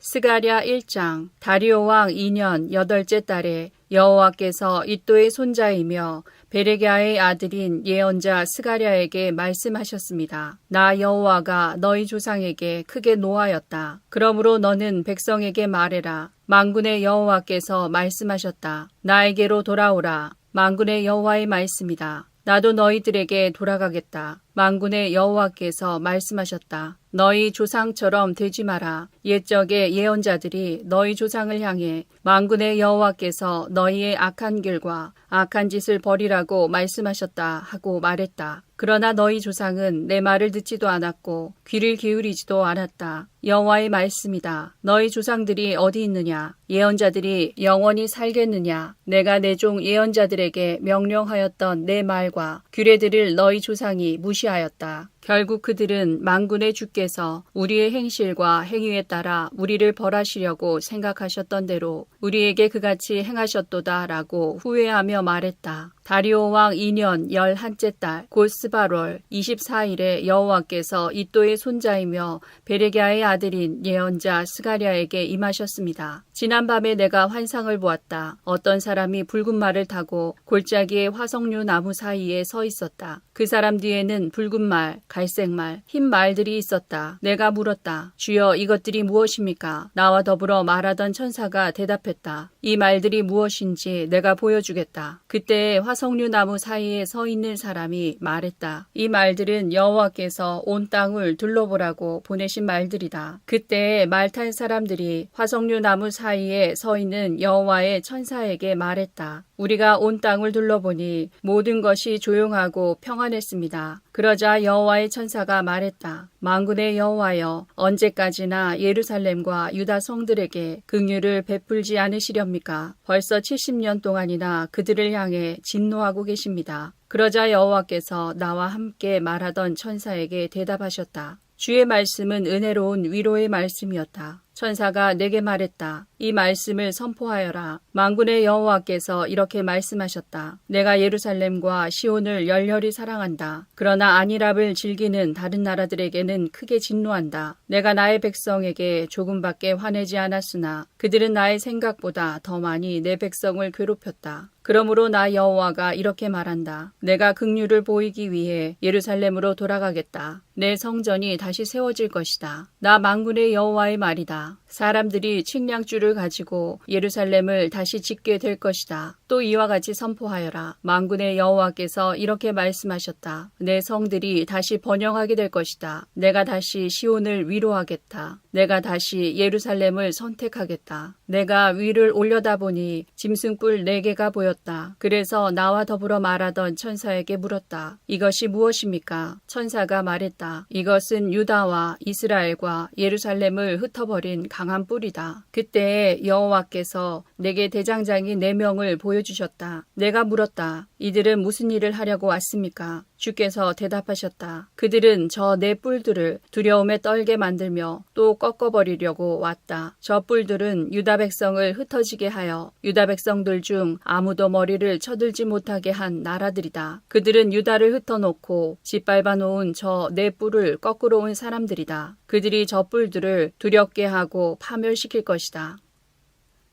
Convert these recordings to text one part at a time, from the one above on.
스가랴 1장. 다리오 왕 2년 8째 달에 여호와께서 이또의 손자이며 베레랴의 아들인 예언자 스가랴에게 말씀하셨습니다. 나 여호와가 너희 조상에게 크게 노하였다. 그러므로 너는 백성에게 말해라. 만군의 여호와께서 말씀하셨다. 나에게로 돌아오라. 만군의 여호와의 말씀이다. 나도 너희들에게 돌아가겠다. 만군의 여호와께서 말씀하셨다. 너희 조상처럼 되지 마라. 옛적의 예언자들이 너희 조상을 향해 만군의 여호와께서 너희의 악한 길과 악한 짓을 버리라고 말씀하셨다 하고 말했다. 그러나 너희 조상은 내 말을 듣지도 않았고 귀를 기울이지도 않았다. 여호와의 말씀이다. 너희 조상들이 어디 있느냐? 예언자들이 영원히 살겠느냐? 내가 내 종 예언자들에게 명령하였던 내 말과 규례들을 너희 조상이 무시하였다. 결국 그들은 만군의 주께서 우리의 행실과 행위에 따라 우리를 벌하시려고 생각하셨던 대로 우리에게 그같이 행하셨도다 라고 후회하며 말했다. 다리오 왕 2년 11째 달 곧 스바롤 24일에 여호와께서 이또의 손자이며 베레랴의 아들인 예언자 스가랴에게 임하셨습니다. 지난밤에 내가 환상을 보았다. 어떤 사람이 붉은 말을 타고 골짜기의 화석류 나무 사이에 서 있었다. 그 사람 뒤에는 붉은 말, 갈색 말, 흰 말들이 있었다. 내가 물었다. 주여, 이것들이 무엇입니까? 나와 더불어 말하던 천사가 대답했다. 이 말들이 무엇인지 내가 보여주겠다. 그때 화석류 나무 사이에 서 있는 사람이 말했다. 이 말들은 여호와께서 온 땅을 둘러보라고 보내신 말들이다. 그때 말 탄 사람들이 화석류 나무 사이에 서 있는 여호와의 천사에게 말했다. 우리가 온 땅을 둘러보니 모든 것이 조용하고 평안했습니다. 그러자 여호와의 천사가 말했다. 만군의 여호와여, 언제까지나 예루살렘과 유다 성들에게 긍휼을 베풀지 않으시렵니까? 벌써 70년 동안이나 그들을 향해 진노하고 계십니다. 그러자 여호와께서 나와 함께 말하던 천사에게 대답하셨다. 주의 말씀은 은혜로운 위로의 말씀이었다. 천사가 내게 말했다. 이 말씀을 선포하여라. 만군의 여호와께서 이렇게 말씀하셨다. 내가 예루살렘과 시온을 열렬히 사랑한다. 그러나 안일함을 즐기는 다른 나라들에게는 크게 진노한다. 내가 나의 백성에게 조금밖에 화내지 않았으나 그들은 나의 생각보다 더 많이 내 백성을 괴롭혔다. 그러므로 나 여호와가 이렇게 말한다. 내가 긍휼을 보이기 위해 예루살렘으로 돌아가겠다. 내 성전이 다시 세워질 것이다. 나 만군의 여호와의 말이다. 사람들이 측량줄을 가지고 예루살렘을 다시 짓게 될 것이다. 또 이와 같이 선포하여라. 만군의 여호와께서 이렇게 말씀하셨다. 내 성들이 다시 번영하게 될 것이다. 내가 다시 시온을 위로하겠다. 내가 다시 예루살렘을 선택하겠다. 내가 위를 올려다보니 짐승뿔 4개가 보였다. 그래서 나와 더불어 말하던 천사에게 물었다. 이것이 무엇입니까? 천사가 말했다. 이것은 유다와 이스라엘과 예루살렘을 흩어버린 강한 뿔이다. 그때 여호와께서 내게 대장장이 4명을 보여주셨다. 내가 물었다. 이들은 무슨 일을 하려고 왔습니까? 주께서 대답하셨다. 그들은 저 4뿔들을 두려움에 떨게 만들며 또 꺾어버리려고 왔다. 저 뿔들은 유다 백성을 흩어지게 하여 유다 백성들 중 아무도 머리를 쳐들지 못하게 한 나라들이다. 그들은 유다를 흩어놓고 짓밟아 놓은 저 4뿔을 거꾸로 온 사람들이다. 그들이 저 뿔들을 두렵게 하고 파멸시킬 것이다.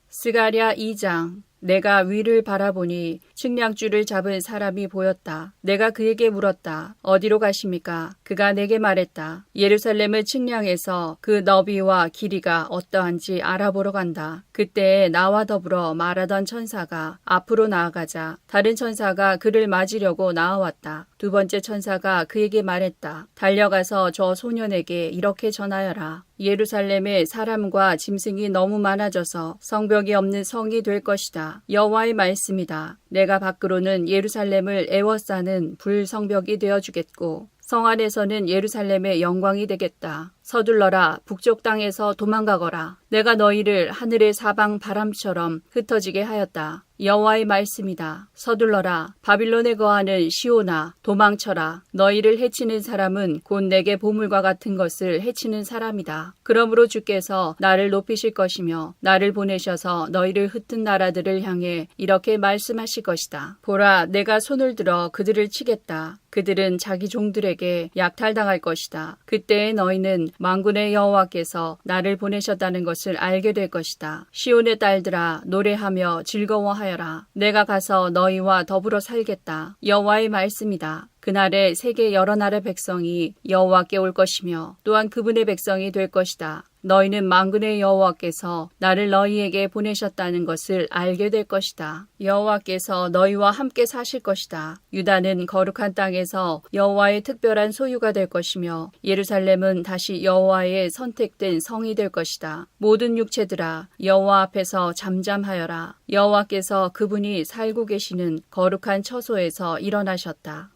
스가랴 2장. 내가 위를 바라보니 측량줄을 잡은 사람이 보였다. 내가 그에게 물었다. 어디로 가십니까? 그가 내게 말했다. 예루살렘을 측량해서 그 너비와 길이가 어떠한지 알아보러 간다. 그때 나와 더불어 말하던 천사가 앞으로 나아가자 다른 천사가 그를 맞으려고 나아왔다. 두 번째 천사가 그에게 말했다. 달려가서 저 소년에게 이렇게 전하여라. 예루살렘에 사람과 짐승이 너무 많아져서 성벽이 없는 성이 될 것이다. 여호와의 말씀이다. 내가 밖으로는 예루살렘을 애워싸는 불성벽이 되어주겠고 성 안에서는 예루살렘의 영광이 되겠다. 서둘러라. 북쪽 땅에서 도망가거라. 내가 너희를 하늘의 사방 바람처럼 흩어지게 하였다. 여호와의 말씀이다. 서둘러라. 바빌론에 거하는 시온아, 도망쳐라. 너희를 해치는 사람은 곧 내게 보물과 같은 것을 해치는 사람이다. 그러므로 주께서 나를 높이실 것이며 나를 보내셔서 너희를 흩은 나라들을 향해 이렇게 말씀하실 것이다. 보라, 내가 손을 들어 그들을 치겠다. 그들은 자기 종들에게 약탈당할 것이다. 그때에 너희는 만군의 여호와께서 나를 보내셨다는 것을 알게 될 것이다. 시온의 딸들아, 노래하며 즐거워하여라. 내가 가서 너희와 더불어 살겠다. 여호와의 말씀이다. 그날에 세계 여러 나라 백성이 여호와께 올 것이며 또한 그분의 백성이 될 것이다. 너희는 만군의 여호와께서 나를 너희에게 보내셨다는 것을 알게 될 것이다. 여호와께서 너희와 함께 사실 것이다. 유다는 거룩한 땅에서 여호와의 특별한 소유가 될 것이며 예루살렘은 다시 여호와의 선택된 성이 될 것이다. 모든 육체들아, 여호와 앞에서 잠잠하여라. 여호와께서 그분이 살고 계시는 거룩한 처소에서 일어나셨다.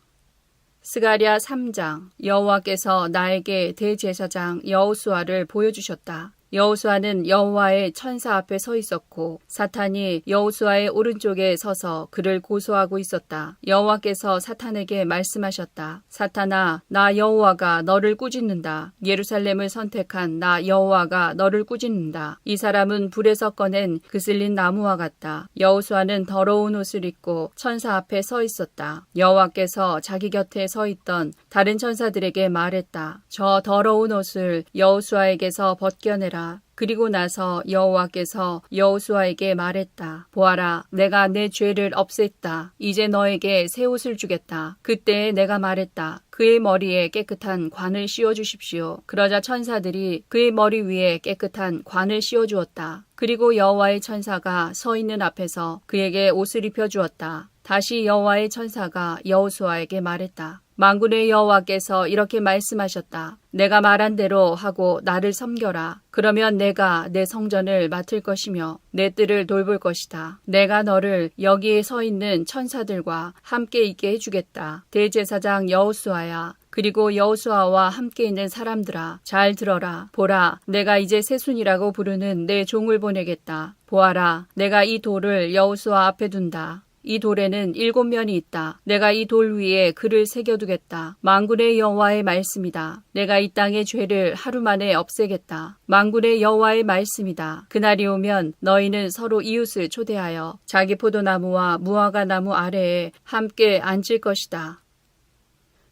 스가랴 3장. 여호와께서 나에게 대제사장 여호수아를 보여주셨다. 여호수아는 여호와의 천사 앞에 서 있었고 사탄이 여호수아의 오른쪽에 서서 그를 고소하고 있었다. 여호와께서 사탄에게 말씀하셨다. 사탄아, 나 여호와가 너를 꾸짖는다. 예루살렘을 선택한 나 여호와가 너를 꾸짖는다. 이 사람은 불에서 꺼낸 그슬린 나무와 같다. 여호수아는 더러운 옷을 입고 천사 앞에 서 있었다. 여호와께서 자기 곁에 서 있던 다른 천사들에게 말했다. 저 더러운 옷을 여호수아에게서 벗겨내라. 그리고 나서 여호와께서 여호수아에게 말했다. 보아라, 내가 내 죄를 없앴다. 이제 너에게 새 옷을 주겠다. 그때 내가 말했다. 그의 머리에 깨끗한 관을 씌워주십시오. 그러자 천사들이 그의 머리 위에 깨끗한 관을 씌워주었다. 그리고 여호와의 천사가 서 있는 앞에서 그에게 옷을 입혀주었다. 다시 여호와의 천사가 여호수아에게 말했다. 만군의 여호와께서 이렇게 말씀하셨다. 내가 말한 대로 하고 나를 섬겨라. 그러면 내가 내 성전을 맡을 것이며 내 뜰을 돌볼 것이다. 내가 너를 여기에 서 있는 천사들과 함께 있게 해주겠다. 대제사장 여호수아야, 그리고 여호수아와 함께 있는 사람들아, 잘 들어라. 보라, 내가 이제 새순이라고 부르는 내 종을 보내겠다. 보아라, 내가 이 돌을 여호수아 앞에 둔다. 이 돌에는 7면이 있다. 내가 이 돌 위에 글을 새겨두겠다. 만군의 여호와의 말씀이다. 내가 이 땅의 죄를 하루 만에 없애겠다. 만군의 여호와의 말씀이다. 그날이 오면 너희는 서로 이웃을 초대하여 자기 포도나무와 무화과 나무 아래에 함께 앉을 것이다.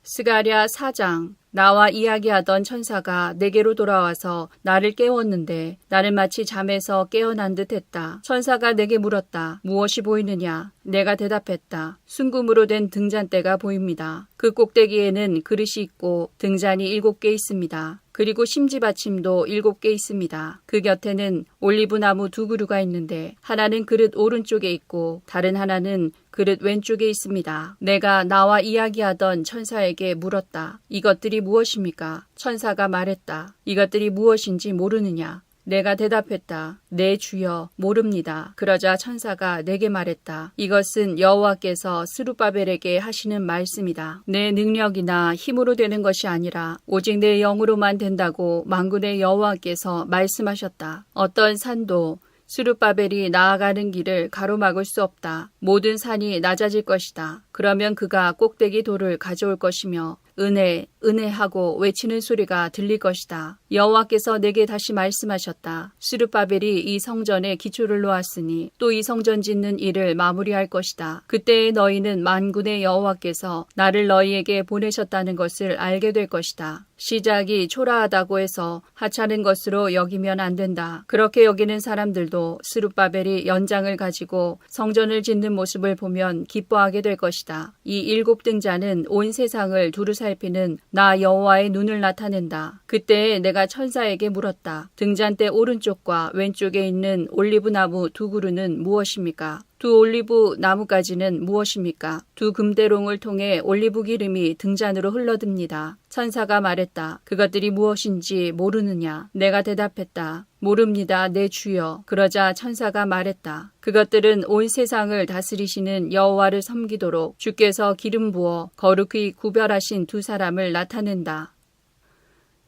스가랴 4장. 나와 이야기하던 천사가 내게로 돌아와서 나를 깨웠는데 나는 마치 잠에서 깨어난 듯 했다. 천사가 내게 물었다. 무엇이 보이느냐? 내가 대답했다. 순금으로 된 등잔대가 보입니다. 그 꼭대기에는 그릇이 있고 등잔이 7개 있습니다. 그리고 심지받침도 7개 있습니다. 그 곁에는 올리브나무 2그루가 있는데 하나는 그릇 오른쪽에 있고 다른 하나는 그릇 왼쪽에 있습니다. 내가 나와 이야기하던 천사에게 물었다. 이것들이 무엇입니까? 천사가 말했다. 이것들이 무엇인지 모르느냐? 내가 대답했다. 네 주여, 모릅니다. 그러자 천사가 내게 말했다. 이것은 여호와께서 스룹바벨에게 하시는 말씀이다. 내 능력이나 힘으로 되는 것이 아니라 오직 내 영으로만 된다고 만군의 여호와께서 말씀하셨다. 어떤 산도 스룹바벨이 나아가는 길을 가로막을 수 없다. 모든 산이 낮아질 것이다. 그러면 그가 꼭대기 돌을 가져올 것이며 은혜, 은혜하고 외치는 소리가 들릴 것이다. 여호와께서 내게 다시 말씀하셨다. 스룹바벨이 이 성전에 기초를 놓았으니 또 이 성전 짓는 일을 마무리할 것이다. 그때에 너희는 만군의 여호와께서 나를 너희에게 보내셨다는 것을 알게 될 것이다. 시작이 초라하다고 해서 하찮은 것으로 여기면 안 된다. 그렇게 여기는 사람들도 스룹바벨이 연장을 가지고 성전을 짓는 모습을 보면 기뻐하게 될 것이다. 이 7등잔은 온 세상을 두루 살피는 나 여호와의 눈을 나타낸다. 그때 내가 천사에게 물었다. 등잔대 오른쪽과 왼쪽에 있는 올리브나무 2그루는 무엇입니까? 2 올리브 나무가지는 무엇입니까? 2 금대롱을 통해 올리브 기름이 등잔으로 흘러듭니다. 천사가 말했다. 그것들이 무엇인지 모르느냐? 내가 대답했다. 모릅니다, 내 주여. 그러자 천사가 말했다. 그것들은 온 세상을 다스리시는 여호와를 섬기도록 주께서 기름 부어 거룩히 구별하신 2 사람을 나타낸다.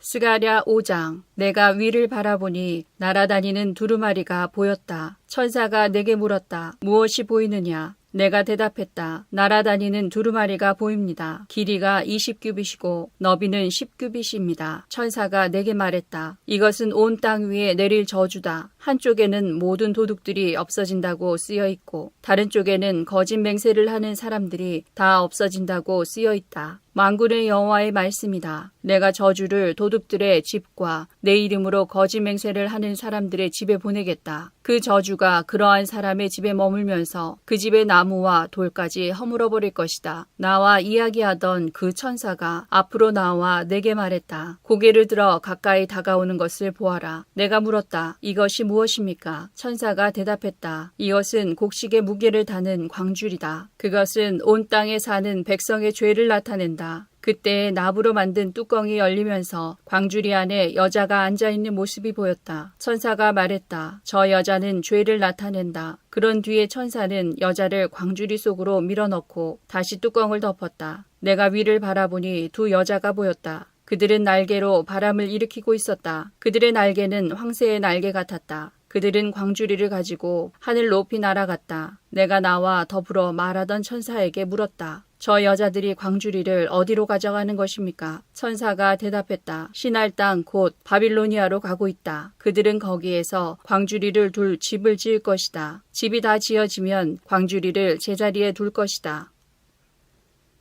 스가랴 5장. 내가 위를 바라보니 날아다니는 두루마리가 보였다. 천사가 내게 물었다. 무엇이 보이느냐? 내가 대답했다. 날아다니는 두루마리가 보입니다. 길이가 20규빗이고 너비는 10규빗입니다. 천사가 내게 말했다. 이것은 온 땅 위에 내릴 저주다. 한쪽에는 모든 도둑들이 없어진다고 쓰여 있고 다른 쪽에는 거짓 맹세를 하는 사람들이 다 없어진다고 쓰여 있다. 만군의 여호와의 말씀이다. 내가 저주를 도둑들의 집과 내 이름으로 거짓 맹세를 하는 사람들의 집에 보내겠다. 그 저주가 그러한 사람의 집에 머물면서 그 집의 나무와 돌까지 허물어 버릴 것이다. 나와 이야기하던 그 천사가 앞으로 나와 내게 말했다. 고개를 들어 가까이 다가오는 것을 보아라. 내가 물었다. 이것이 무엇입니까? 천사가 대답했다. 이것은 곡식의 무게를 다는 광줄이다. 그것은 온 땅에 사는 백성의 죄를 나타낸다. 그때 나무로 만든 뚜껑이 열리면서 광주리 안에 여자가 앉아있는 모습이 보였다. 천사가 말했다. 저 여자는 죄를 나타낸다. 그런 뒤에 천사는 여자를 광주리 속으로 밀어넣고 다시 뚜껑을 덮었다. 내가 위를 바라보니 두 여자가 보였다. 그들은 날개로 바람을 일으키고 있었다. 그들의 날개는 황새의 날개 같았다. 그들은 광주리를 가지고 하늘 높이 날아갔다. 내가 나와 더불어 말하던 천사에게 물었다. 저 여자들이 광주리를 어디로 가져가는 것입니까? 천사가 대답했다. 신할 땅 곧 바빌로니아로 가고 있다. 그들은 거기에서 광주리를 둘 집을 지을 것이다. 집이 다 지어지면 광주리를 제자리에 둘 것이다.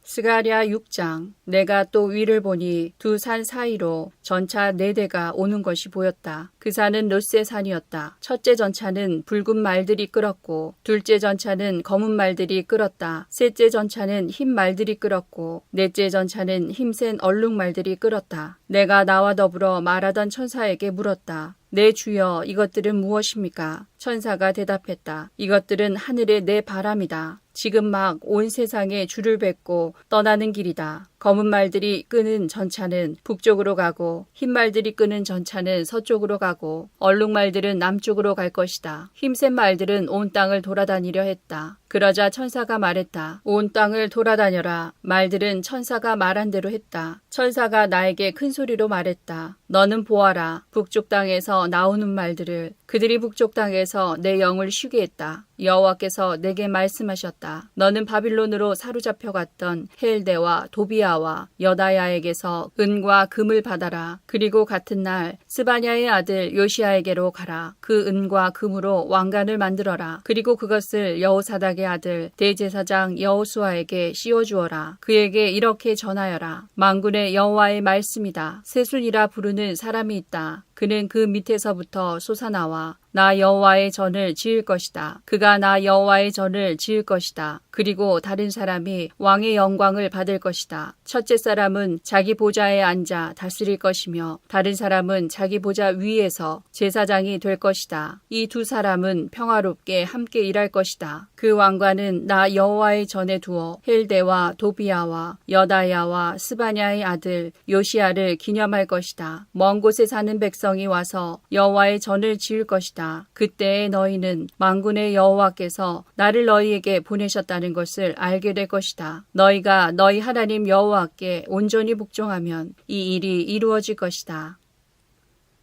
스가랴 6장. 내가 또 위를 보니 두 산 사이로 전차 4대가 오는 것이 보였다. 그 산은 롯세 산이었다. 첫째 전차는 붉은 말들이 끌었고 둘째 전차는 검은 말들이 끌었다. 셋째 전차는 흰 말들이 끌었고 넷째 전차는 힘센 얼룩말들이 끌었다. 내가 나와 더불어 말하던 천사에게 물었다. 내 주여, 이것들은 무엇입니까? 천사가 대답했다. 이것들은 하늘의 내 바람이다. 지금 막 온 세상에 줄을 뱉고 떠나는 길이다. 검은 말들이 끄는 전차는 북쪽으로 가고 흰 말들이 끄는 전차는 서쪽으로 가고 얼룩말들은 남쪽으로 갈 것이다. 힘센 말들은 온 땅을 돌아다니려 했다. 그러자 천사가 말했다. 온 땅을 돌아다녀라. 말들은 천사가 말한 대로 했다. 천사가 나에게 큰 소리로 말했다. 너는 보아라. 북쪽 땅에서 나오는 말들을 그들이 북쪽 땅에서 내 영을 쉬게 했다. 여호와께서 내게 말씀하셨다. 너는 바빌론으로 사로잡혀 갔던 헬데와 도비아와 여다야에게서 은과 금을 받아라. 그리고 같은 날 스바냐의 아들 요시아에게로 가라. 그 은과 금으로 왕관을 만들어라. 그리고 그것을 여호사닥의 아들 대제사장 여호수아에게 씌워주어라. 그에게 이렇게 전하여라. 만군의 여호와의 말씀이다. 세순이라 부르는 사람이 있다. 그는 그 밑에서부터 솟아나와 나 여호와의 전을 지을 것이다. 그가 나 여호와의 전을 지을 것이다. 그리고 다른 사람이 왕의 영광을 받을 것이다. 첫째 사람은 자기 보좌에 앉아 다스릴 것이며 다른 사람은 자기 보좌 위에서 제사장이 될 것이다. 이 두 사람은 평화롭게 함께 일할 것이다. 그 왕관은 나 여호와의 전에 두어 헬데와 도비아와 여다야와 스바냐의 아들 요시아를 기념할 것이다. 먼 곳에 사는 백성이 와서 여호와의 전을 지을 것이다. 그때에 너희는 만군의 여호와께서 나를 너희에게 보내셨다는 것을 알게 될 것이다. 너희가 너희 하나님 여호와께 온전히 복종하면 이 일이 이루어질 것이다.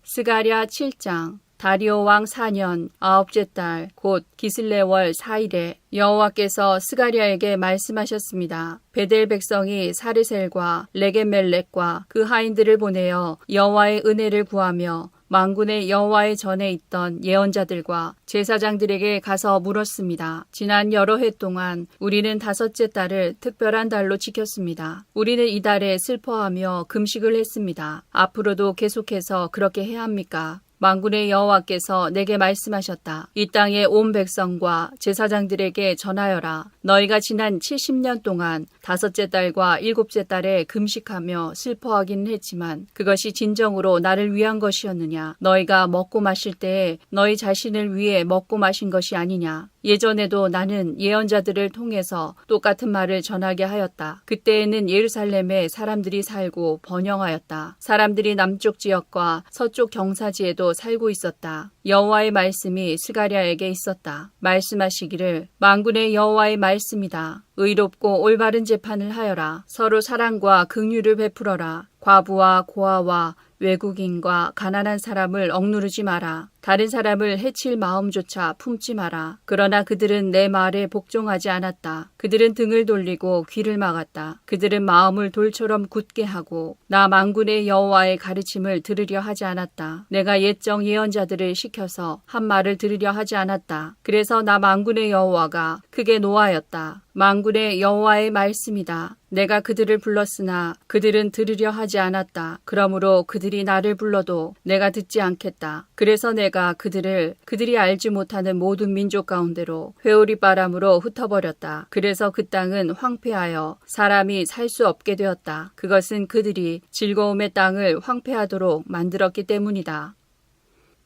스가랴 7장. 다리오 왕 4년 9째 달 곧 기슬레월 4일에 여호와께서 스가랴에게 말씀하셨습니다. 베델 백성이 사르셀과 레게멜렉과 그 하인들을 보내어 여호와의 은혜를 구하며 만군의 여호와의 전에 있던 예언자들과 제사장들에게 가서 물었습니다. 지난 여러 해 동안 우리는 5째 달을 특별한 달로 지켰습니다. 우리는 이 달에 슬퍼하며 금식을 했습니다. 앞으로도 계속해서 그렇게 해야 합니까? 만군의 여호와께서 내게 말씀하셨다. 이 땅의 온 백성과 제사장들에게 전하여라. 너희가 지난 70년 동안 5째 달과 7째 달에 금식하며 슬퍼하기는 했지만 그것이 진정으로 나를 위한 것이었느냐? 너희가 먹고 마실 때에 너희 자신을 위해 먹고 마신 것이 아니냐? 예전에도 나는 예언자들을 통해서 똑같은 말을 전하게 하였다. 그때에는 예루살렘에 사람들이 살고 번영하였다. 사람들이 남쪽 지역과 서쪽 경사지에도 살고 있었다. 여호와의 말씀이 스가랴에게 있었다. 말씀하시기를 만군의 여호와의 말씀이다. 의롭고 올바른 재판을 하여라. 서로 사랑과 긍휼을 베풀어라. 과부와 고아와 외국인과 가난한 사람을 억누르지 마라. 다른 사람을 해칠 마음조차 품지 마라. 그러나 그들은 내 말에 복종하지 않았다. 그들은 등을 돌리고 귀를 막았다. 그들은 마음을 돌처럼 굳게 하고 나 만군의 여호와의 가르침을 들으려 하지 않았다. 내가 옛적 예언자들을 시켜서 한 말을 들으려 하지 않았다. 그래서 나 만군의 여호와가 크게 노하였다. 만군의 여호와의 말씀이다. 내가 그들을 불렀으나 그들은 들으려 하지 않았다. 그러므로 그들이 나를 불러도 내가 듣지 않겠다. 그래서 내가 그들이 알지 못하는 모든 민족 가운데로 회오리 바람으로 흩어버렸다. 그래서 그 땅은 황폐하여 사람이 살 수 없게 되었다. 그것은 그들이 즐거움의 땅을 황폐하도록 만들었기 때문이다.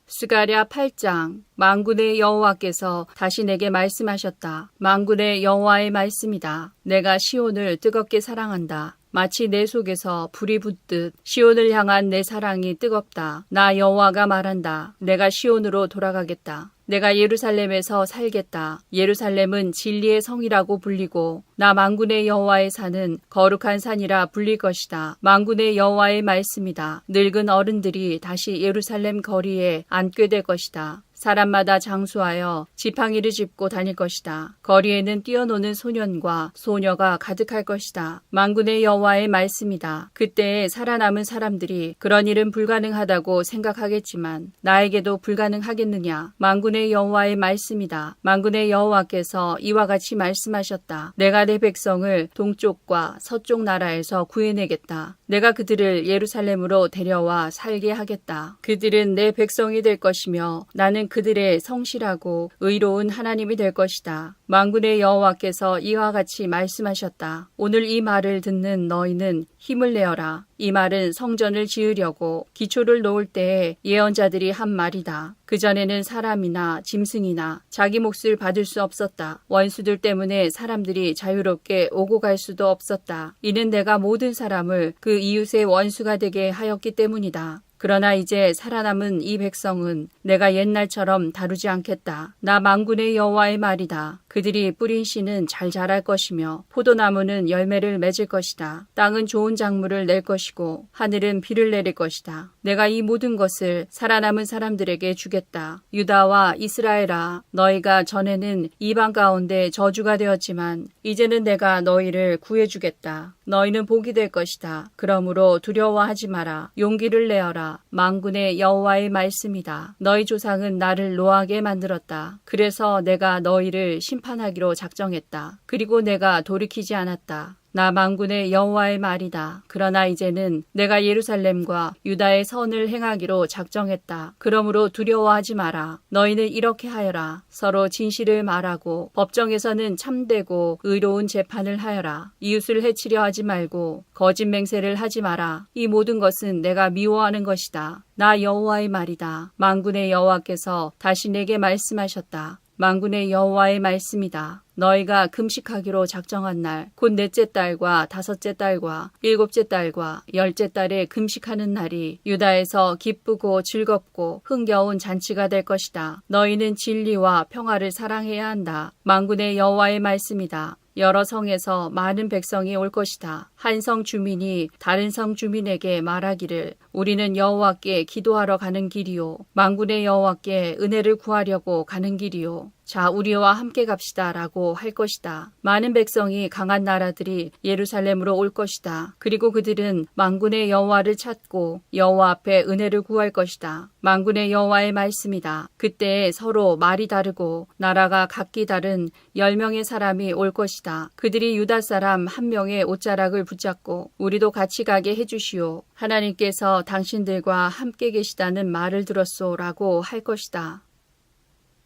스가랴 8장. 만군의 여호와께서 다시 내게 말씀하셨다. 만군의 여호와의 말씀이다. 내가 시온을 뜨겁게 사랑한다. 마치 내 속에서 불이 붙듯 시온을 향한 내 사랑이 뜨겁다. 나 여호와가 말한다. 내가 시온으로 돌아가겠다. 내가 예루살렘에서 살겠다. 예루살렘은 진리의 성이라고 불리고 나 만군의 여호와의 산은 거룩한 산이라 불릴 것이다. 만군의 여호와의 말씀이다. 늙은 어른들이 다시 예루살렘 거리에 앉게 될 것이다. 사람마다 장수하여 지팡이를 짚고 다닐 것이다. 거리에는 뛰어노는 소년과 소녀가 가득할 것이다. 만군의 여호와의 말씀이다. 그때에 살아남은 사람들이 그런 일은 불가능하다고 생각하겠지만 나에게도 불가능하겠느냐. 만군의 여호와의 말씀이다. 만군의 여호와께서 이와 같이 말씀하셨다. 내가 내 백성을 동쪽과 서쪽 나라에서 구해내겠다. 내가 그들을 예루살렘으로 데려와 살게 하겠다. 그들은 내 백성이 될 것이며 나는 그들의 성실하고 의로운 하나님이 될 것이다. 만군의 여호와께서 이와 같이 말씀하셨다. 오늘 이 말을 듣는 너희는 힘을 내어라. 이 말은 성전을 지으려고 기초를 놓을 때에 예언자들이 한 말이다. 그전에는 사람이나 짐승이나 자기 몫을 받을 수 없었다. 원수들 때문에 사람들이 자유롭게 오고 갈 수도 없었다. 이는 내가 모든 사람을 그 이웃의 원수가 되게 하였기 때문이다. 그러나 이제 살아남은 이 백성은 내가 옛날처럼 다루지 않겠다. 나 만군의 여호와의 말이다. 그들이 뿌린 씨는 잘 자랄 것이며 포도나무는 열매를 맺을 것이다. 땅은 좋은 작물을 낼 것이고 하늘은 비를 내릴 것이다. 내가 이 모든 것을 살아남은 사람들에게 주겠다. 유다와 이스라엘아, 너희가 전에는 이방 가운데 저주가 되었지만 이제는 내가 너희를 구해주겠다. 너희는 복이 될 것이다. 그러므로 두려워하지 마라. 용기를 내어라. 만군의 여호와의 말씀이다. 너희 조상은 나를 노하게 만들었다. 그래서 내가 너희를 심판하기로 작정했다. 그리고 내가 돌이키지 않았다. 나 만군의 여호와의 말이다. 그러나 이제는 내가 예루살렘과 유다의 선을 행하기로 작정했다. 그러므로 두려워하지 마라. 너희는 이렇게 하여라. 서로 진실을 말하고 법정에서는 참되고 의로운 재판을 하여라. 이웃을 해치려 하지 말고 거짓 맹세를 하지 마라. 이 모든 것은 내가 미워하는 것이다. 나 여호와의 말이다. 만군의 여호와께서 다시 내게 말씀하셨다. 만군의 여호와의 말씀이다. 너희가 금식하기로 작정한 날, 곧 넷째 달과 다섯째 달과 일곱째 달과 열째 달에 금식하는 날이 유다에서 기쁘고 즐겁고 흥겨운 잔치가 될 것이다. 너희는 진리와 평화를 사랑해야 한다. 만군의 여호와의 말씀이다. 여러 성에서 많은 백성이 올 것이다. 한 성 주민이 다른 성 주민에게 말하기를 우리는 여호와께 기도하러 가는 길이요. 만군의 여호와께 은혜를 구하려고 가는 길이요. 자, 우리와 함께 갑시다 라고 할 것이다. 많은 백성이 강한 나라들이 예루살렘으로 올 것이다. 그리고 그들은 만군의 여호와를 찾고 여호와 앞에 은혜를 구할 것이다. 만군의 여호와의 말씀이다. 그때에 서로 말이 다르고 나라가 각기 다른 10명의 사람이 올 것이다. 그들이 유다 사람 한 명의 옷자락을 붙잡고 우리도 같이 가게 해주시오. 하나님께서 당신들과 함께 계시다는 말을 들었소 라고 할 것이다.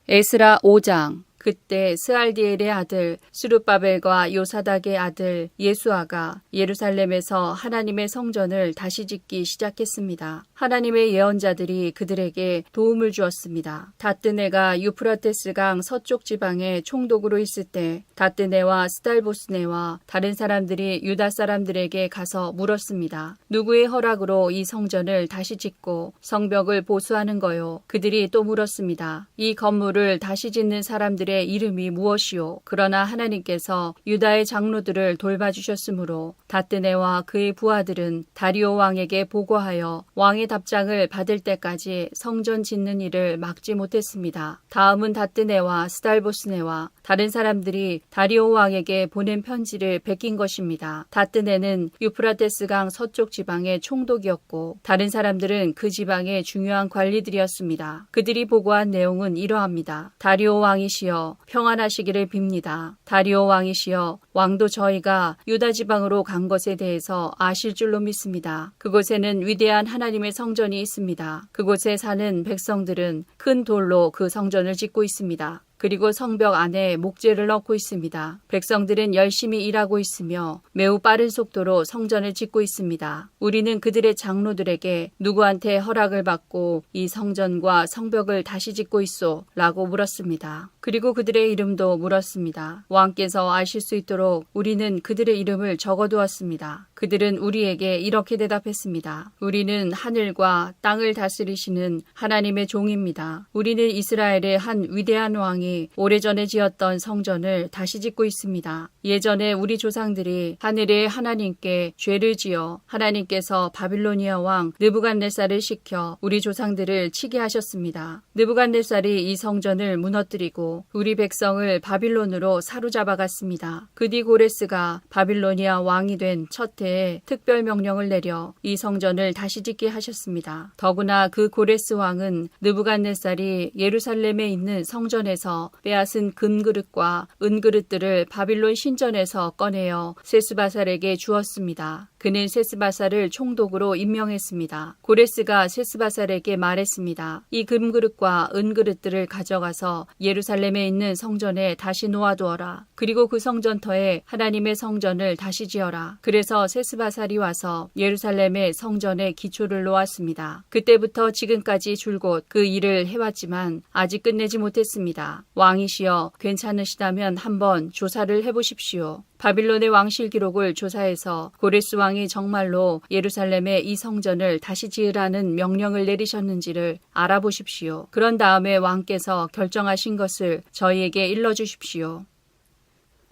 에스라 5장. 그때 스알디엘의 아들 스룹바벨과 요사닥의 아들 예수아가 예루살렘에서 하나님의 성전을 다시 짓기 시작했습니다. 하나님의 예언자들이 그들에게 도움을 주었습니다. 다뜨네가 유프라테스강 서쪽 지방의 총독으로 있을 때 다뜨네와 스달보스네와 다른 사람들이 유다 사람들에게 가서 물었습니다. 누구의 허락으로 이 성전을 다시 짓고 성벽을 보수하는 거요? 그들이 또 물었습니다. 이 건물을 다시 짓는 사람들의 이름이 무엇이요? 그러나 하나님께서 유다의 장로들을 돌봐주셨으므로 다뜨네와 그의 부하들은 다리오 왕에게 보고하여 왕의 왕의 답장을 받을 때까지 성전 짓는 일을 막지 못했습니다. 다음은 다뜨네와 스달보스네와 다른 사람들이 다리오 왕에게 보낸 편지를 베낀 것입니다. 다뜨네는 유프라테스강 서쪽 지방의 총독이었고 다른 사람들은 그 지방의 중요한 관리들이었습니다. 그들이 보고한 내용은 이러합니다. 다리오 왕이시여 평안하시기를 빕니다. 다리오 왕이시여 왕도 저희가 유다 지방으로 간 것에 대해서 아실 줄로 믿습니다. 그곳에는 위대한 하나님의 성전이 있습니다. 그곳에 사는 백성들은 큰 돌로 그 성전을 짓고 있습니다. 그리고 성벽 안에 목재를 넣고 있습니다. 백성들은 열심히 일하고 있으며 매우 빠른 속도로 성전을 짓고 있습니다. 우리는 그들의 장로들에게 누구한테 허락을 받고 이 성전과 성벽을 다시 짓고 있소? 라고 물었습니다. 그리고 그들의 이름도 물었습니다. 왕께서 아실 수 있도록 우리는 그들의 이름을 적어두었습니다. 그들은 우리에게 이렇게 대답했습니다. 우리는 하늘과 땅을 다스리시는 하나님의 종입니다. 우리는 이스라엘의 한 위대한 왕이 오래전에 지었던 성전을 다시 짓고 있습니다. 예전에 우리 조상들이 하늘의 하나님께 죄를 지어 하나님께서 바빌로니아 왕 느부갓네살을 시켜 우리 조상들을 치게 하셨습니다. 느부갓네살이 이 성전을 무너뜨리고 우리 백성을 바빌론으로 사로잡아 갔습니다. 그 뒤 고레스가 바빌로니아 왕이 된 첫 해에 특별 명령을 내려 이 성전을 다시 짓게 하셨습니다. 더구나 그 고레스 왕은 느부갓네살이 예루살렘에 있는 성전에서 빼앗은 금그릇과 은그릇들을 바빌론 신전에서 꺼내어 세스바살에게 주었습니다. 그는 세스바살을 총독으로 임명했습니다. 고레스가 세스바살에게 말했습니다. 이 금그릇과 은그릇들을 가져가서 예루살렘에 있는 성전에 다시 놓아두어라. 그리고 그 성전터에 하나님의 성전을 다시 지어라. 그래서 세스바살이 와서 예루살렘의 성전에 기초를 놓았습니다. 그때부터 지금까지 줄곧 그 일을 해왔지만 아직 끝내지 못했습니다. 왕이시여 괜찮으시다면 한번 조사를 해보십시오. 바빌론의 왕실 기록을 조사해서 고레스 왕이 정말로 예루살렘에 이 성전을 다시 지으라는 명령을 내리셨는지를 알아보십시오. 그런 다음에 왕께서 결정하신 것을 저희에게 일러주십시오.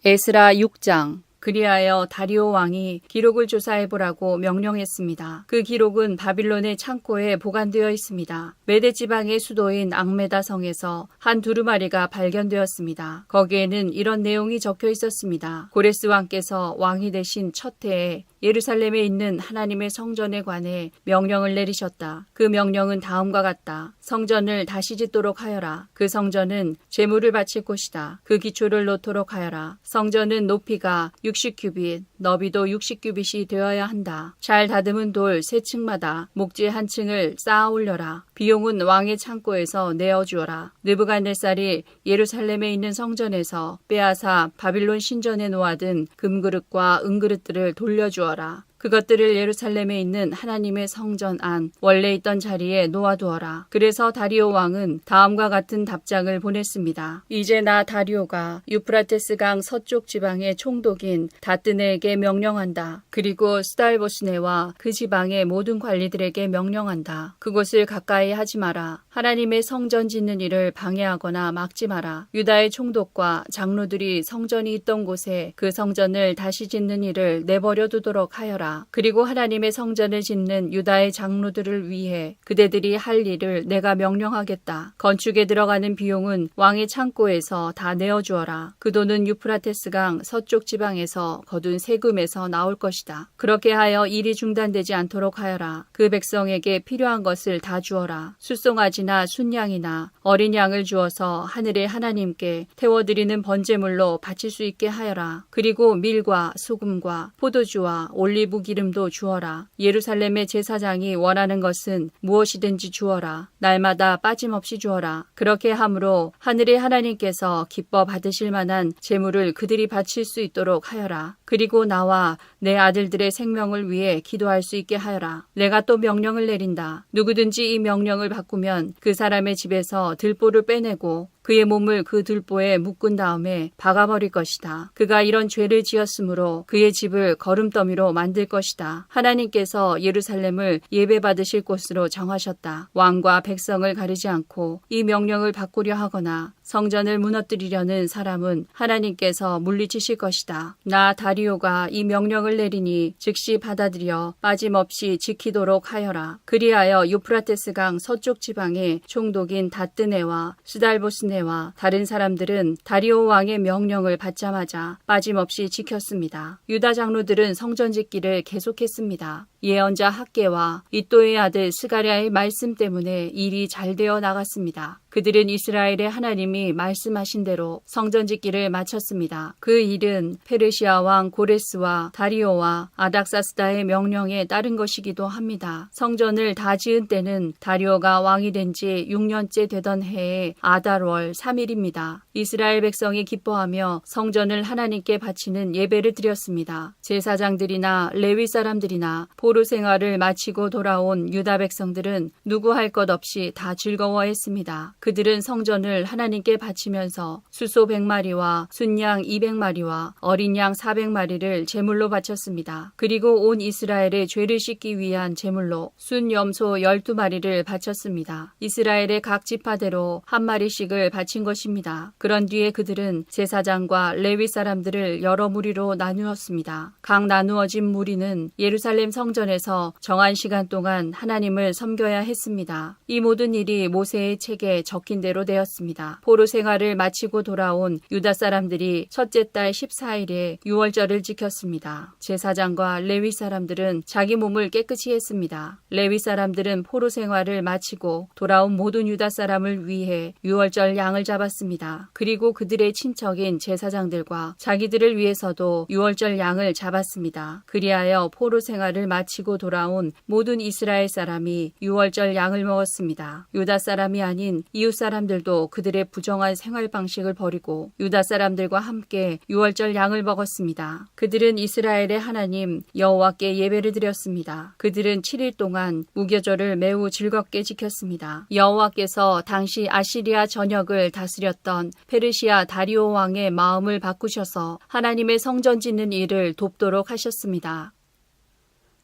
에스라 6장. 그리하여 다리오 왕이 기록을 조사해보라고 명령했습니다. 그 기록은 바빌론의 창고에 보관되어 있습니다. 메데 지방의 수도인 앙메다 성에서 한 두루마리가 발견되었습니다. 거기에는 이런 내용이 적혀 있었습니다. 고레스 왕께서 왕이 되신 첫 해에 예루살렘에 있는 하나님의 성전에 관해 명령을 내리셨다. 그 명령은 다음과 같다. 성전을 다시 짓도록 하여라. 그 성전은 제물을 바칠 곳이다. 그 기초를 놓도록 하여라. 성전은 높이가 60규빗, 너비도 60규빗이 되어야 한다. 잘 다듬은 돌 세 층마다 목재 한 층을 쌓아 올려라. 비용은 왕의 창고에서 내어주어라. 느부갓네살이 예루살렘에 있는 성전에서 빼앗아 바빌론 신전에 놓아둔 금그릇과 은그릇들을 돌려주어라. 그것들을 예루살렘에 있는 하나님의 성전 안 원래 있던 자리에 놓아두어라. 그래서 다리오 왕은 다음과 같은 답장을 보냈습니다. 이제 나 다리오가 유프라테스강 서쪽 지방의 총독인 다뜨네에게 명령한다. 그리고 스달보스네와 그 지방의 모든 관리들에게 명령한다. 그곳을 가까이 하지 마라. 하나님의 성전 짓는 일을 방해하거나 막지 마라. 유다의 총독과 장로들이 성전이 있던 곳에 그 성전을 다시 짓는 일을 내버려 두도록 하여라. 그리고 하나님의 성전을 짓는 유다의 장로들을 위해 그대들이 할 일을 내가 명령하겠다. 건축에 들어가는 비용은 왕의 창고에서 다 내어주어라. 그 돈은 유프라테스강 서쪽 지방에서 거둔 세금에서 나올 것이다. 그렇게 하여 일이 중단되지 않도록 하여라. 그 백성에게 필요한 것을 다 주어라. 숫송아지나 순양이나 어린 양을 주어서 하늘의 하나님께 태워드리는 번제물로 바칠 수 있게 하여라. 그리고 밀과 소금과 포도주와 올리브 기름도 주어라. 예루살렘의 제사장이 원하는 것은 무엇이든지 주어라. 날마다 빠짐없이 주어라. 그렇게 함으로 하늘의 하나님께서 기뻐 받으실 만한 제물을 그들이 바칠 수 있도록 하여라. 그리고 나와 내 아들들의 생명을 위해 기도할 수 있게 하여라. 내가 또 명령을 내린다. 누구든지 이 명령을 바꾸면 그 사람의 집에서 들보를 빼내고 그의 몸을 그 들보에 묶은 다음에 박아버릴 것이다. 그가 이런 죄를 지었으므로 그의 집을 거름더미로 만들 것이다. 하나님께서 예루살렘을 예배받으실 곳으로 정하셨다. 왕과 백성을 가리지 않고 이 명령을 바꾸려 하거나 성전을 무너뜨리려는 사람은 하나님께서 물리치실 것이다. 나 다리오가 이 명령을 내리니 즉시 받아들여 빠짐없이 지키도록 하여라. 그리하여 유프라테스강 서쪽 지방의 총독인 다뜨네와 스달보스네와 다른 사람들은 다리오 왕의 명령을 받자마자 빠짐없이 지켰습니다. 유다 장로들은 성전 짓기를 계속했습니다. 예언자 학개와 이또의 아들 스가랴의 말씀 때문에 일이 잘 되어 나갔습니다. 그들은 이스라엘의 하나님이 말씀하신 대로 성전 짓기를 마쳤습니다. 그 일은 페르시아 왕 고레스와 다리오와 아닥사스다의 명령에 따른 것이기도 합니다. 성전을 다 지은 때는 다리오가 왕이 된 지 6년째 되던 해의 아달월 3일입니다. 이스라엘 백성이 기뻐하며 성전을 하나님께 바치는 예배를 드렸습니다. 제사장들이나 레위 사람들이나 포로 생활을 마치고 돌아온 유다 백성들은 누구 할 것 없이 다 즐거워했습니다. 그들은 성전을 하나님께 바치면서 수소 100마리와 순양 200마리와 어린 양 400마리를 제물로 바쳤습니다. 그리고 온 이스라엘의 죄를 씻기 위한 제물로 순염소 12마리를 바쳤습니다. 이스라엘의 각 지파대로 한 마리씩을 바친 것입니다. 그런 뒤에 그들은 제사장과 레위 사람들을 여러 무리로 나누었습니다. 각 나누어진 무리는 예루살렘 성전에서 정한 시간 동안 하나님을 섬겨야 했습니다. 이 모든 일이 모세의 책에 적힌 대로 되었습니다. 포로 생활을 마치고 돌아온 유다 사람들이 첫째 달 14일에 유월절을 지켰습니다. 제사장과 레위 사람들은 자기 몸을 깨끗이 했습니다. 레위 사람들은 포로 생활을 마치고 돌아온 모든 유다 사람을 위해 유월절 양을 잡았습니다. 그리고 그들의 친척인 제사장들과 자기들을 위해서도 유월절 양을 잡았습니다. 그리하여 포로 생활을 마치고 돌아온 모든 이스라엘 사람이 유월절 양을 먹었습니다. 유다 사람이 아닌 이웃 사람들도 그들의 부정한 생활 방식을 버리고 유다 사람들과 함께 유월절 양을 먹었습니다. 그들은 이스라엘의 하나님 여호와께 예배를 드렸습니다. 그들은 7일 동안 무교절을 매우 즐겁게 지켰습니다. 여호와께서 당시 아시리아 전역을 다스렸던 페르시아 다리오 왕의 마음을 바꾸셔서 하나님의 성전 짓는 일을 돕도록 하셨습니다.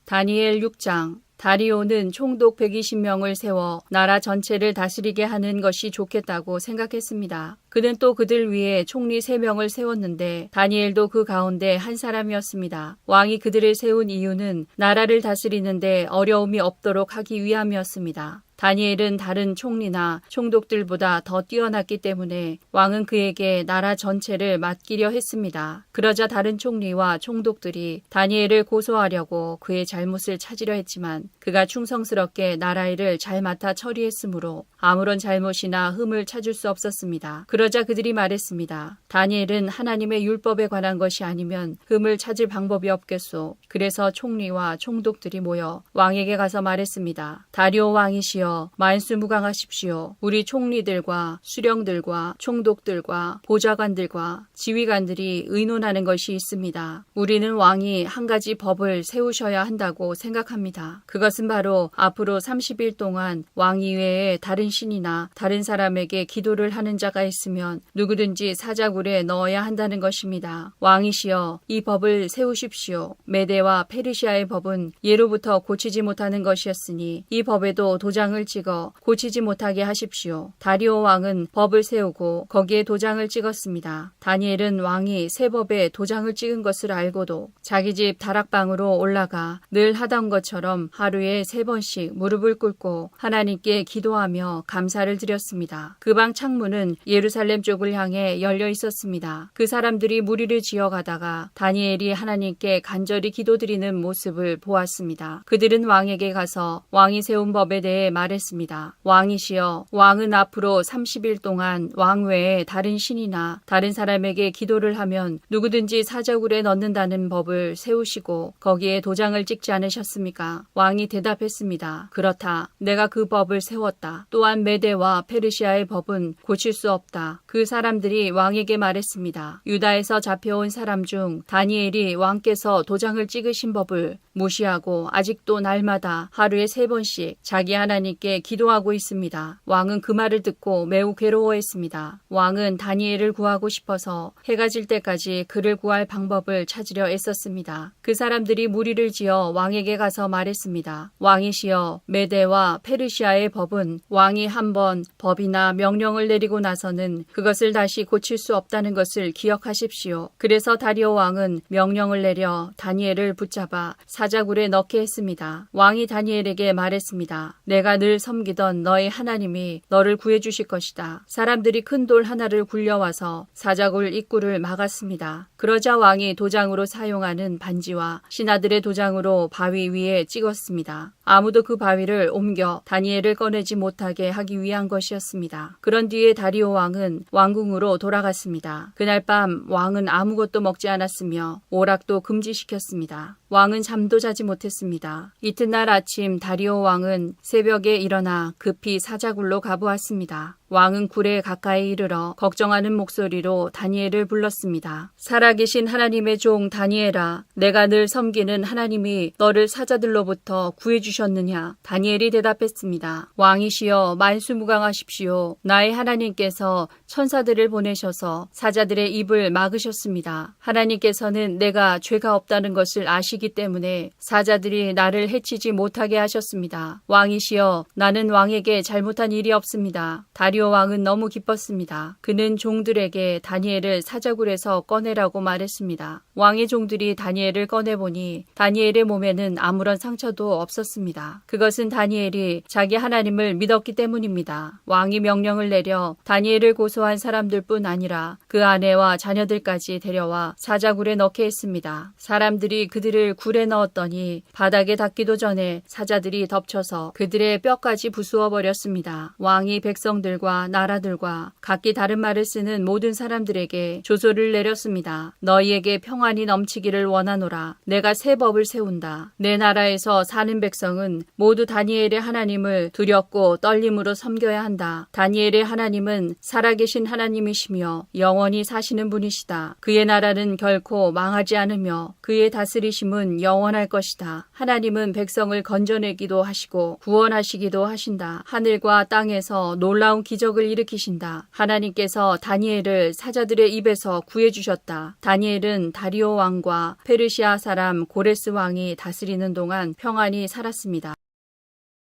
다니엘 6장. 다리오는 총독 120명을 세워 나라 전체를 다스리게 하는 것이 좋겠다고 생각했습니다. 그는 또 그들 위에 총리 3명을 세웠는데 다니엘도 그 가운데 한 사람이었습니다. 왕이 그들을 세운 이유는 나라를 다스리는데 어려움이 없도록 하기 위함이었습니다. 다니엘은 다른 총리나 총독들보다 더 뛰어났기 때문에 왕은 그에게 나라 전체를 맡기려 했습니다. 그러자 다른 총리와 총독들이 다니엘을 고소하려고 그의 잘못을 찾으려 했지만 그가 충성스럽게 나라 일을 잘 맡아 처리했으므로 아무런 잘못이나 흠을 찾을 수 없었습니다. 그러자 그들이 말했습니다. 다니엘은 하나님의 율법에 관한 것이 아니면 흠을 찾을 방법이 없겠소. 그래서 총리와 총독들이 모여 왕에게 가서 말했습니다. 다리오 왕이시여 만수무강하십시오. 우리 총리들과 수령들과 총독들과 보좌관들과 지휘관들이 의논하는 것이 있습니다. 우리는 왕이 한 가지 법을 세우셔야 한다고 생각합니다. 그것은 바로 앞으로 30일 동안 왕 이외에 다른 신이나 다른 사람에게 기도를 하는 자가 있으면 누구든지 사자굴에 넣어야 한다는 것입니다. 왕이시여 이 법을 세우십시오. 메대와 페르시아의 법은 예로부터 고치지 못하는 것이었으니 이 법에도 도장을 찍어 고치지 못하게 하십시오. 다리오 왕은 법을 세우고 거기에 도장을 찍었습니다. 다니엘은 왕이 새 법에 도장을 찍은 것을 알고도 자기 집 다락방으로 올라가 늘 하던 것처럼 하루에 3번씩 무릎을 꿇고 하나님께 기도하며 감사를 드렸습니다. 그 방 창문은 예루살렘 쪽을 향해 열려 있었습니다. 그 사람들이 무리를 지어가다가 다니엘이 하나님께 간절히 기도드리는 모습을 보았습니다. 그들은 왕에게 가서 왕이 세운 법에 대해 말했습니다. 왕이시여, 왕은 앞으로 30일 동안 왕 외에 다른 신이나 다른 사람에게 기도를 하면 누구든지 사자굴에 넣는다는 법을 세우시고 거기에 도장을 찍지 않으셨습니까? 왕이 대답했습니다. 그렇다. 내가 그 법을 세웠다. 또한 메대와 페르시아의 법은 고칠 수 없다. 그 사람들이 왕에게 말했습니다. 유다에서 잡혀온 사람 중 다니엘이 왕께서 도장을 찍으신 법을 무시하고 아직도 날마다 하루에 3번씩 자기 하나님께 하나님께 기도하고 있습니다. 왕은 그 말을 듣고 매우 괴로워했습니다. 왕은 다니엘을 구하고 싶어서 해가 질 때까지 그를 구할 방법을 찾으려 애썼습니다. 그 사람들이 무리를 지어 왕에게 가서 말했습니다. 왕이시여, 메대와 페르시아의 법은 왕이 한번 법이나 명령을 내리고 나서는 그것을 다시 고칠 수 없다는 것을 기억하십시오. 그래서 다리오 왕은 명령을 내려 다니엘을 붙잡아 사자굴에 넣게 했습니다. 왕이 다니엘에게 말했습니다. 내가 늘 섬기던 너의 하나님이 너를 구해주실 것이다. 사람들이 큰 돌 하나를 굴려와서 사자굴 입구를 막았습니다. 그러자 왕이 도장으로 사용하는 반지와 신하들의 도장으로 바위 위에 찍었습니다. 아무도 그 바위를 옮겨 다니엘을 꺼내지 못하게 하기 위한 것이었습니다. 그런 뒤에 다리오 왕은 왕궁으로 돌아갔습니다. 그날 밤 왕은 아무것도 먹지 않았으며 오락도 금지시켰습니다. 왕은 잠도 자지 못했습니다. 이튿날 아침 다리오 왕은 새벽에 일어나 급히 사자굴로 가보았습니다. 왕은 굴에 가까이 이르러 걱정하는 목소리로 다니엘을 불렀습니다. 살아계신 하나님의 종 다니엘아, 내가 늘 섬기는 하나님이 너를 사자들로부터 구해주셨느냐? 다니엘이 대답했습니다. 왕이시여, 만수무강하십시오. 나의 하나님께서 천사들을 보내셔서 사자들의 입을 막으셨습니다. 하나님께서는 내가 죄가 없다는 것을 아시기 때문에 사자들이 나를 해치지 못하게 하셨습니다. 왕이시여, 나는 왕에게 잘못한 일이 없습니다. 다리오 왕은 너무 기뻤습니다. 그는 종들에게 다니엘을 사자굴에서 꺼내라고 말했습니다. 왕의 종들이 다니엘을 꺼내보니 다니엘의 몸에는 아무런 상처도 없었습니다. 그것은 다니엘이 자기 하나님을 믿었기 때문입니다. 왕이 명령을 내려 다니엘을 고소한 사람들뿐 아니라 그 아내와 자녀들까지 데려와 사자굴에 넣게 했습니다. 사람들이 그들을 굴에 넣었더니 바닥에 닿기도 전에 사자들이 덮쳐서 그들의 뼈까지 부수어 버렸습니다. 왕이 백성들과 나라들과 각기 다른 말을 쓰는 모든 사람들에게 조소를 내렸습니다. 너희에게 평안이 넘치기를 원하노라. 내가 새 법을 세운다. 내 나라에서 사는 백성은 모두 다니엘의 하나님을 두렵고 떨림으로 섬겨야 한다. 다니엘의 하나님은 살아계신 하나님이시며 영원히 사시는 분이시다. 그의 나라는 결코 망하지 않으며 그의 다스리심은 영원할 것이다. 하나님은 백성을 건져내기도 하시고 구원하시기도 하신다. 하늘과 땅에서 놀라운 기적을 일으키신다. 하나님께서 다니엘을 사자들의 입에서 구해주셨다. 다니엘은 다리오 왕과 페르시아 사람 고레스 왕이 다스리는 동안 평안히 살았습니다.